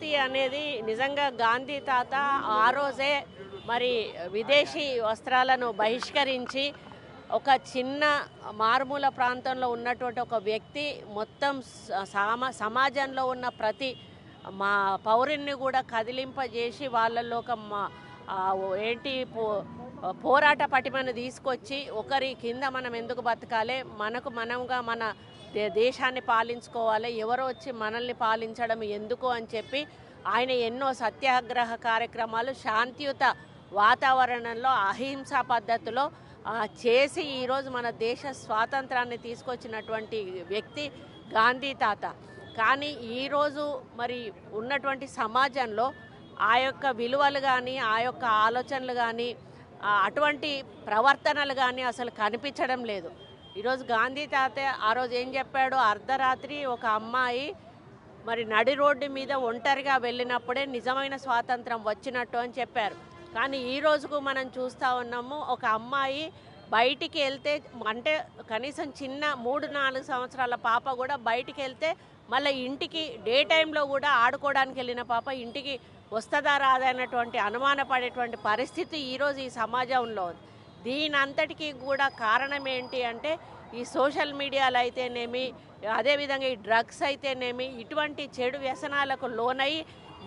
పరిస్థితి అనేది నిజంగా గాంధీ తాత ఆ రోజే మరి విదేశీ వస్త్రాలను బహిష్కరించి ఒక చిన్న మారుమూల ప్రాంతంలో ఉన్నటువంటి ఒక వ్యక్తి మొత్తం సమాజంలో ఉన్న ప్రతి మా పౌరుణ్ణి కూడా కదిలింపజేసి వాళ్ళల్లో ఒక ఏంటి పోరాట పటిమను తీసుకొచ్చి ఒకరి కింద మనం ఎందుకు బతకాలి, మనకు మనంగా మన దేశాన్ని పాలించుకోవాలి, ఎవరో వచ్చి మనల్ని పాలించడం ఎందుకు అని చెప్పి ఆయన ఎన్నో సత్యాగ్రహ కార్యక్రమాలు శాంతియుత వాతావరణంలో అహింసా పద్ధతిలో చేసి ఈరోజు మన దేశ స్వాతంత్రాన్ని తీసుకొచ్చినటువంటి వ్యక్తి గాంధీ తాత. కానీ ఈరోజు మరి ఉన్నటువంటి సమాజంలో ఆ యొక్క విలువలు కానీ ఆ యొక్క ఆలోచనలు కానీ అటువంటి ప్రవర్తనలు కానీ అసలు కనిపించడం లేదు. ఈరోజు గాంధీ తాత ఆ రోజు ఏం చెప్పాడు, అర్ధరాత్రి ఒక అమ్మాయి మరి నడి రోడ్డు మీద ఒంటరిగా వెళ్ళినప్పుడే నిజమైన స్వాతంత్రం వచ్చినట్టు అని చెప్పారు. కానీ ఈ రోజుకు మనం చూస్తూ ఉన్నాము, ఒక అమ్మాయి బయటికి వెళ్తే అంటే కనీసం చిన్న 3-4 సంవత్సరాల పాప కూడా బయటికి వెళ్తే మళ్ళీ ఇంటికి డే టైంలో కూడా ఆడుకోవడానికి వెళ్ళిన పాప ఇంటికి వస్తుందా రాదన్నటువంటి అనుమానపడేటువంటి పరిస్థితి ఈరోజు ఈ సమాజంలో ఉంది. దీని అంతటికీ కూడా కారణం ఏంటి అంటే ఈ సోషల్ మీడియాలో అయితేనేమి, అదేవిధంగా ఈ డ్రగ్స్ అయితేనేమి, ఇటువంటి చెడు వ్యసనాలకు లోనై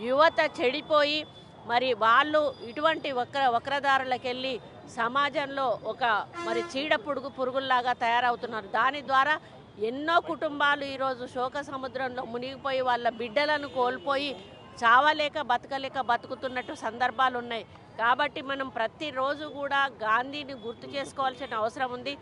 యువత చెడిపోయి మరి వాళ్ళు ఇటువంటి వక్రదారులకు వెళ్ళి సమాజంలో ఒక మరి చీడ పురుగుల్లాగా తయారవుతున్నారు. దాని ద్వారా ఎన్నో కుటుంబాలు ఈరోజు శోక సముద్రంలో మునిగిపోయి వాళ్ళ బిడ్డలను కోల్పోయి చావలేక బతుకుతున్నట్టు సందర్భాలు ఉన్నాయి. కాబట్టి మనం ప్రతిరోజు కూడా గాంధీని గుర్తు చేసుకోవాల్సిన అవసరం ఉంది.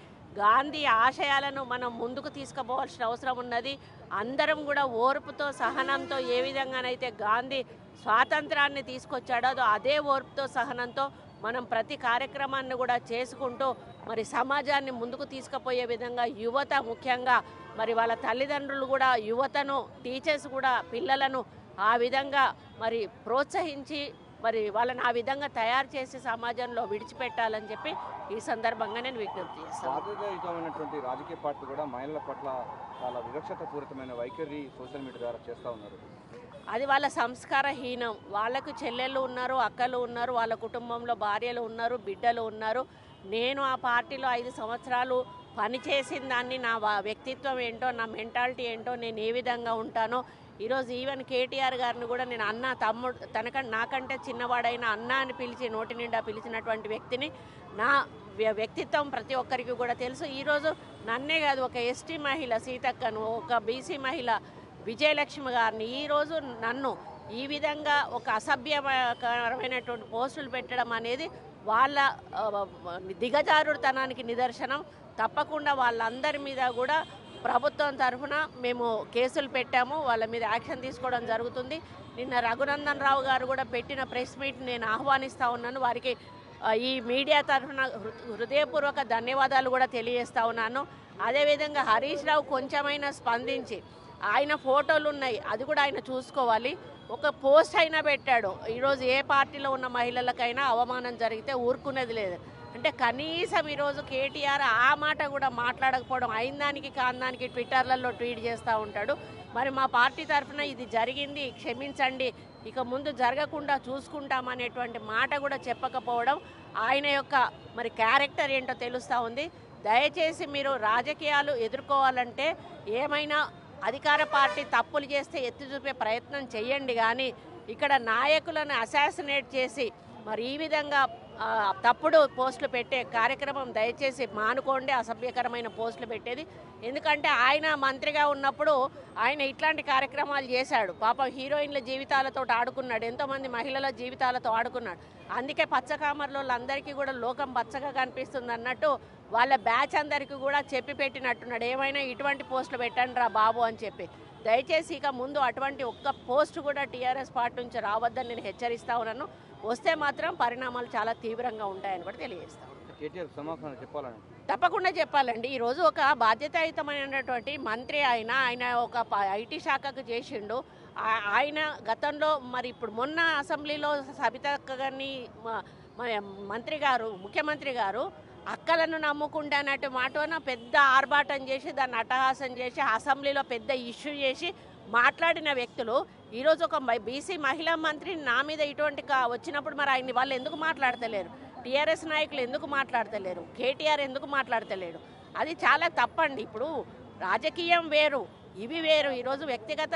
గాంధీ ఆశయాలను మనం ముందుకు తీసుకుపోవాల్సిన అవసరం ఉన్నది. అందరం కూడా ఓర్పుతో సహనంతో ఏ విధంగానైతే గాంధీ స్వాతంత్రాన్ని తీసుకొచ్చాడో అదే ఓర్పుతో సహనంతో మనం ప్రతి కార్యక్రమాన్ని కూడా చేసుకుంటూ మరి సమాజాన్ని ముందుకు తీసుకుపోయే విధంగా యువత ముఖ్యంగా మరి వాళ్ళ తల్లిదండ్రులు కూడా యువతను, టీచర్స్ కూడా పిల్లలను ఆ విధంగా మరి ప్రోత్సహించి మరి వాళ్ళని ఆ విధంగా తయారు చేసి సమాజంలో విడిచిపెట్టాలని చెప్పి ఈ సందర్భంగా నేను విజ్ఞప్తి చేస్తాను. బాధ్యతాయుతమైనటువంటి రాజకీయ పార్టీ కూడా మహిళల పట్ల చాలా వివక్షతాపూరితమైన వైఖరి సోషల్ మీడియా ద్వారా చేస్తూ ఉన్నారు. అది వాళ్ళ సంస్కారహీనం. వాళ్ళకు చెల్లెళ్ళు ఉన్నారు, అక్కలు ఉన్నారు, వాళ్ళ కుటుంబంలో భార్యలు ఉన్నారు, బిడ్డలు ఉన్నారు. నేను ఆ పార్టీలో 5 సంవత్సరాలు పనిచేసిన దాన్ని, నా వ్యక్తిత్వం ఏంటో, నా మెంటాలిటీ ఏంటో, నేను ఏ విధంగా ఉంటానో ఈరోజు ఈవెన్ కేటీఆర్ గారిని కూడా నేను అన్న, తమ్ముడు, నాకంటే చిన్నవాడైన అన్న అని పిలిచి నోటి నిండా పిలిచినటువంటి వ్యక్తిని. నా వ్యక్తిత్వం ప్రతి ఒక్కరికి కూడా తెలుసు. ఈరోజు నన్నే కాదు, ఒక ఎస్టీ మహిళ సీతక్కను, ఒక బీసీ మహిళ విజయలక్ష్మి గారిని ఈరోజు నన్ను ఈ విధంగా ఒక అసభ్యకరమైనటువంటి పోస్టులు పెట్టడం అనేది వాళ్ళ దిగజారుడుతనానికి నిదర్శనం. తప్పకుండా వాళ్ళందరి మీద కూడా ప్రభుత్వం తరఫున మేము కేసులు పెట్టాము, వాళ్ళ మీద యాక్షన్ తీసుకోవడం జరుగుతుంది. నిన్న రఘునందన్ రావు గారు కూడా పెట్టిన ప్రెస్ మీట్ నేను ఆహ్వానిస్తూ ఉన్నాను. వారికి ఈ మీడియా తరఫున హృదయపూర్వక ధన్యవాదాలు కూడా తెలియజేస్తూ ఉన్నాను. అదేవిధంగా హరీష్ రావు కొంచెమైనా స్పందించి, ఆయన ఫోటోలు ఉన్నాయి, అది కూడా ఆయన చూసుకోవాలి. ఒక పోస్ట్ అయినా పెట్టాడు. ఈరోజు ఏ పార్టీలో ఉన్న మహిళలకైనా అవమానం జరిగితే ఊరుకునేది లేదు. అంటే కనీసం ఈరోజు కేటీఆర్ ఆ మాట కూడా మాట్లాడకపోవడం, అయిందానికి కాందానికి ట్విట్టర్లలో ట్వీట్ చేస్తూ ఉంటాడు. మరి మా పార్టీ తరఫున ఇది జరిగింది, క్షమించండి, ఇక ముందు జరగకుండా చూసుకుంటామనేటువంటి మాట కూడా చెప్పకపోవడం ఆయన యొక్క మరి క్యారెక్టర్ ఏంటో తెలుస్తూ ఉంది. దయచేసి మీరు రాజకీయాలు ఎదుర్కోవాలంటే ఏమైనా అధికార పార్టీ తప్పులు చేస్తే ఎత్తి చూపే ప్రయత్నం చేయండి, కానీ ఇక్కడ నాయకులను అసాసినేట్ చేసి మరి ఈ విధంగా తప్పుడు పోస్టులు పెట్టే కార్యక్రమం దయచేసి మానుకోండి. అసభ్యకరమైన పోస్టులు పెట్టేది, ఎందుకంటే ఆయన మంత్రిగా ఉన్నప్పుడు ఆయన ఇట్లాంటి కార్యక్రమాలు చేశాడు. పాపం హీరోయిన్ల జీవితాలతో ఆడుకున్నాడు, ఎంతోమంది మహిళల జీవితాలతో ఆడుకున్నాడు. అందుకే పచ్చకామర్లో అందరికీ కూడా లోకం పచ్చగా కనిపిస్తుంది అన్నట్టు వాళ్ళ బ్యాచ్ అందరికీ కూడా చెప్పి పెట్టినట్టున్నాడు, ఏమైనా ఇటువంటి పోస్టులు పెట్టండి రా బాబు అని చెప్పి. దయచేసి ఇక ముందు అటువంటి ఒక్క పోస్ట్ కూడా టీఆర్ఎస్ పార్టీ నుంచి రావద్దని నేను హెచ్చరిస్తా ఉన్నాను. వస్తే మాత్రం పరిణామాలు చాలా తీవ్రంగా ఉంటాయని కూడా తెలియజేస్తాను. తప్పకుండా చెప్పాలండి. ఈరోజు ఒక బాధ్యతాయుతమైనటువంటి మంత్రి ఆయన ఒక ఐటీ శాఖకు చేసిండు. ఆయన గతంలో మరి ఇప్పుడు మొన్న అసెంబ్లీలో సబితక్క గారిని మంత్రి గారు, ముఖ్యమంత్రి గారు అక్కలను నమ్ముకుంటే అన్నట్టు మాటన పెద్ద ఆర్భాటం చేసి దాన్ని అట్టహాసం చేసి అసెంబ్లీలో పెద్ద ఇష్యూ చేసి మాట్లాడిన వ్యక్తులు ఈరోజు ఒక బీసీ మహిళా మంత్రి నా మీద ఇటువంటి వచ్చినప్పుడు మరి ఆయన్ని వాళ్ళు ఎందుకు మాట్లాడతలేరు? టీఆర్ఎస్ నాయకులు ఎందుకు మాట్లాడతలేరు? కేటీఆర్ ఎందుకు మాట్లాడతలేడు? అది చాలా తప్పండి. ఇప్పుడు రాజకీయం వేరు, ఇవి వేరు. ఈరోజు వ్యక్తిగత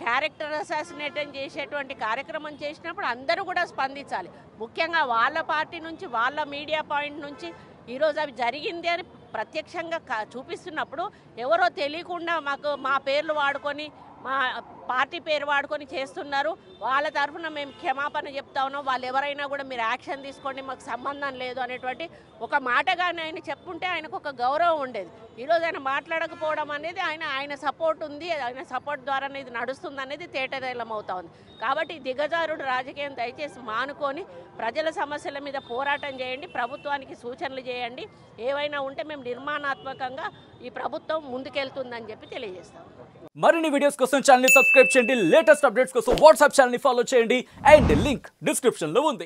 క్యారెక్టర్ అసాసినేషన్ చేసేటువంటి కార్యక్రమం చేసినప్పుడు అందరూ కూడా స్పందించాలి. ముఖ్యంగా వాళ్ళ పార్టీ నుంచి, వాళ్ళ మీడియా పాయింట్ నుంచి ఈరోజు అవి జరిగింది అని ప్రత్యక్షంగా చూపిస్తున్నప్పుడు ఎవరో తెలియకుండా మా పేర్లు వాడుకొని, మా పార్టీ పేరు వాడుకొని చేస్తున్నారు. వాళ్ళ తరఫున మేము క్షమాపణ చెప్తా ఉన్నాం. వాళ్ళు ఎవరైనా కూడా మీరు యాక్షన్ తీసుకోండి, మాకు సంబంధం లేదు అనేటువంటి ఒక మాటగానే ఆయన చెప్పుంటే ఆయనకు ఒక గౌరవం ఉండేది. ఈరోజు ఆయన మాట్లాడకపోవడం అనేది ఆయన సపోర్ట్ ఉంది, ఆయన సపోర్ట్ ద్వారానే ఇది నడుస్తుంది అనేది తేటతెల్లం అవుతా ఉంది. కాబట్టి దిగజారుడు రాజకీయం దయచేసి మానుకొని ప్రజల సమస్యల మీద పోరాటం చేయండి, ప్రభుత్వానికి సూచనలు చేయండి. ఏవైనా ఉంటే మేము నిర్మాణాత్మకంగా ఈ ప్రభుత్వం ముందుకెళ్తుందని చెప్పి తెలియజేస్తాం. మరిన్ని వీడియోస్ కోసం ఛానల్ ని సబ్స్క్రైబ్ చేయండి, లేటెస్ట్ అప్డేట్స్ కోసం వాట్సాప్ ఛానల్ ని ఫాలో చేయండి అండ్ లింక్ డిస్క్రిప్షన్ లో ఉంది.